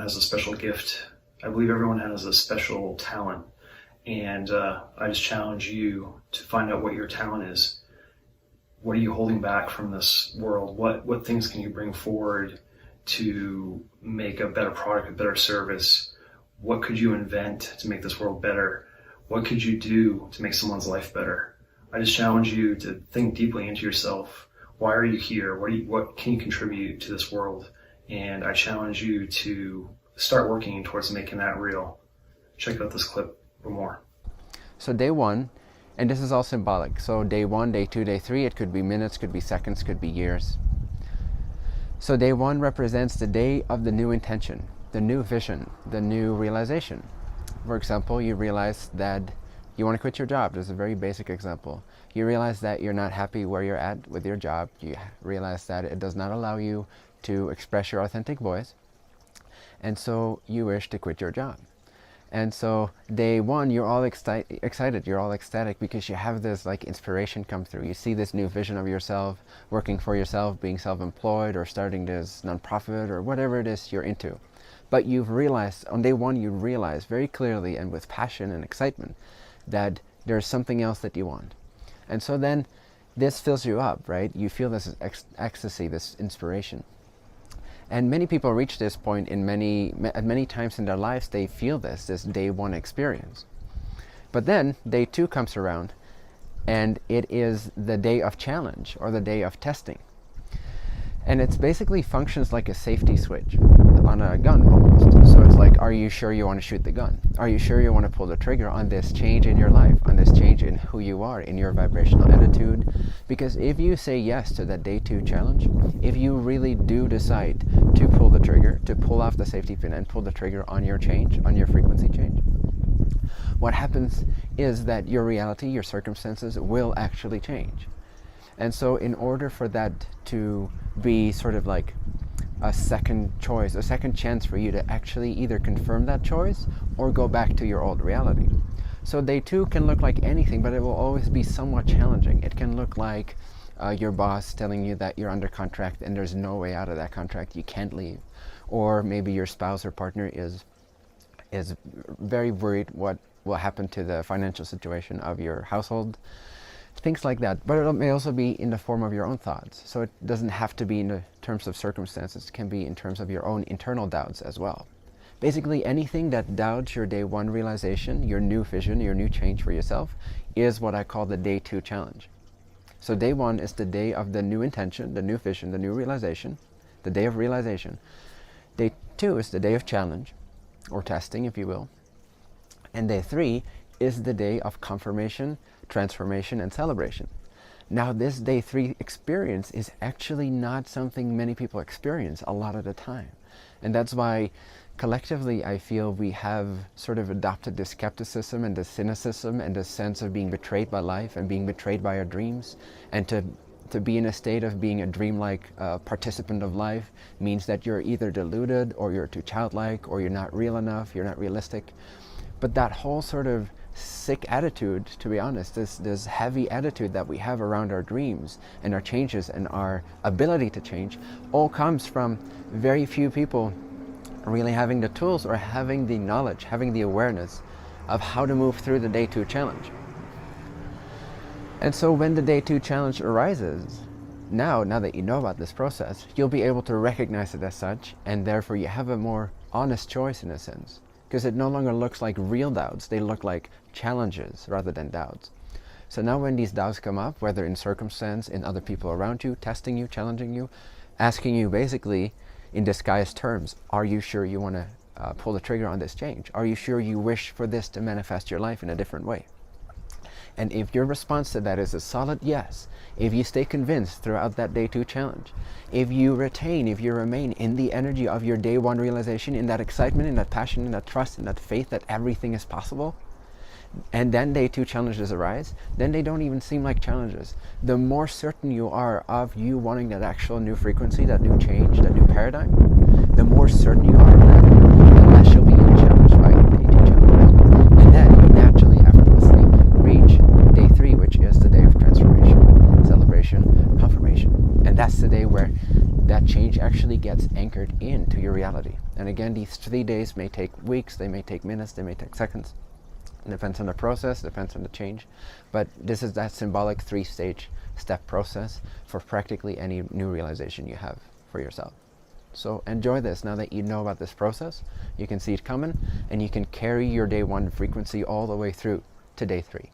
has a special gift. I believe everyone has a special talent. And I just challenge you to find out what your talent is. What are you holding back from this world? What things can you bring forward to make a better product, a better service? What could you invent to make this world better? What could you do to make someone's life better? I just challenge you to think deeply into yourself. Why are you here? What can you contribute to this world? And I challenge you to start working towards making that real. Check out this clip for more. So day one, and this is all symbolic. So day 1, day 2, day 3, it could be minutes, could be seconds, could be years. So day 1 represents the day of the new intention, the new vision, the new realization. For example, you realize that you want to quit your job. There's a very basic example. You realize that you're not happy where you're at with your job. You realize that it does not allow you to express your authentic voice. And so you wish to quit your job. And so day 1, you're all excited, you're all ecstatic because you have this like inspiration come through. You see this new vision of yourself, working for yourself, being self-employed, or starting this nonprofit, or whatever it is you're into. But you've realized, on day 1, you realize very clearly and with passion and excitement that there's something else that you want. And so then this fills you up, right? You feel this ecstasy, this inspiration. And many people reach this point at many times in their lives. They feel this day 1 experience. But then day 2 comes around, and it is the day of challenge, or the day of testing. And it basically functions like a safety switch on a gun almost. So it's like, are you sure you want to shoot the gun? Are you sure you want to pull the trigger on this change in your life, on this change in who you are, in your vibrational attitude? Because if you say yes to that day 2 challenge, if you really do decide to pull the trigger, to pull off the safety pin and pull the trigger on your change, on your frequency change, what happens is that your reality, your circumstances will actually change. And so in order for that to be sort of like a second choice, a second chance for you to actually either confirm that choice or go back to your old reality. So day 2 can look like anything, but it will always be somewhat challenging. It can look like your boss telling you that you're under contract and there's no way out of that contract, you can't leave. Or maybe your spouse or partner is very worried what will happen to the financial situation of your household. Things like that. But it may also be in the form of your own thoughts. So it doesn't have to be in the terms of circumstances. It can be in terms of your own internal doubts as well. Basically anything that doubts your day 1 realization, your new vision, your new change for yourself, is what I call the day 2 challenge. So day 1 is the day of the new intention, the new vision, the new realization, the day of realization. Day 2 is the day of challenge, or testing if you will. And day 3 is the day of confirmation, transformation, and celebration. Now this day 3 experience is actually not something many people experience a lot of the time. And that's why collectively I feel we have sort of adopted this skepticism and this cynicism and this sense of being betrayed by life and being betrayed by our dreams. And to be in a state of being a dreamlike participant of life means that you're either deluded, or you're too childlike, or you're not real enough, you're not realistic. But that whole sort of sick attitude, to be honest, this heavy attitude that we have around our dreams and our changes and our ability to change, all comes from very few people really having the tools or having the knowledge, having the awareness of how to move through the day 2 challenge. And so when the day 2 challenge arises, now that you know about this process, you'll be able to recognize it as such, and therefore you have a more honest choice in a sense. Because it no longer looks like real doubts, they look like challenges rather than doubts. So now when these doubts come up, whether in circumstance, in other people around you, testing you, challenging you, asking you basically in disguised terms, are you sure you want to pull the trigger on this change? Are you sure you wish for this to manifest your life in a different way? And if your response to that is a solid yes, if you stay convinced throughout that day 2 challenge, if you remain in the energy of your day 1 realization, in that excitement, in that passion, in that trust, in that faith that everything is possible, and then day 2 challenges arise, then they don't even seem like challenges. The more certain you are of you wanting that actual new frequency, that new change, that new paradigm, the more certain you are of that, the less you'll be challenged by day 2 challenges. And then you naturally, effortlessly reach day 3, which is the day of transformation, celebration, confirmation. And that's the day where that change actually gets anchored into your reality. And again, these 3 days may take weeks, they may take minutes, they may take seconds. It depends on the process, depends on the change. But this is that symbolic 3-stage step process for practically any new realization you have for yourself. So enjoy this. Now that you know about this process, you can see it coming, and you can carry your day 1 frequency all the way through to day 3.